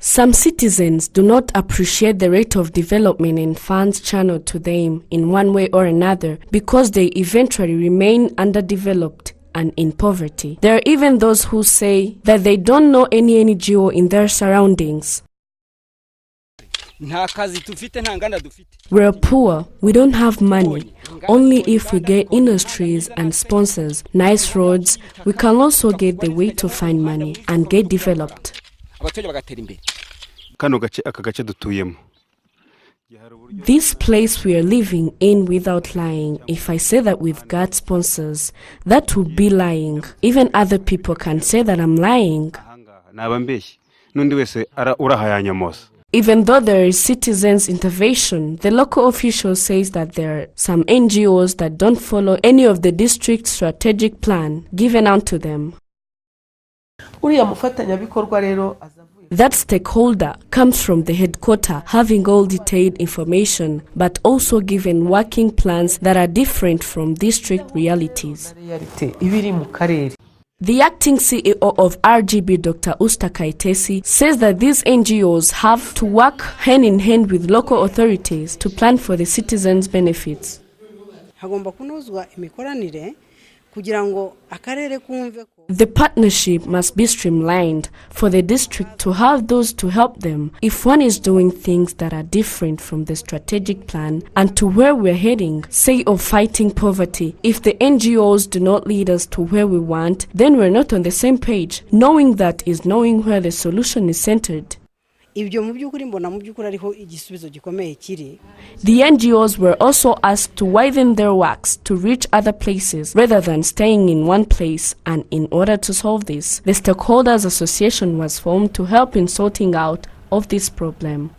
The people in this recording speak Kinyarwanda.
Some citizens do not appreciate the rate of development and funds channeled to them in one way or another because they eventually remain underdeveloped and in poverty. There are even those who say that they don't know any NGO in their surroundings. We're poor, we don't have money. Only if we get industries and sponsors, nice roads, we can also get the way to find money and get developed. This place we are living in without lying, if I say that we've got sponsors, that would be lying. Even other people can say that I'm lying. Even though there is citizens' intervention, the local official says that there are some NGOs that don't follow any of the district's strategic plan given out to them. That stakeholder comes from the headquarters, having all detailed information, but also given working plans that are different from district realities. The acting CEO of RGB, Dr. UBUSHAKASHATSI, says that these NGOs have to work hand in hand with local authorities to plan for the citizens' benefits. The partnership must be streamlined for the district to have those to help them if one is doing things that are different from the strategic plan and to where we're heading, say of fighting poverty. If the NGOs do not lead us to where we want, then we're not on the same page. Knowing that is knowing where the solution is centered. The NGOs were also asked to widen their works to reach other places rather than staying in one place, and in order to solve this, the Stakeholders Association was formed to help in sorting out of this problem.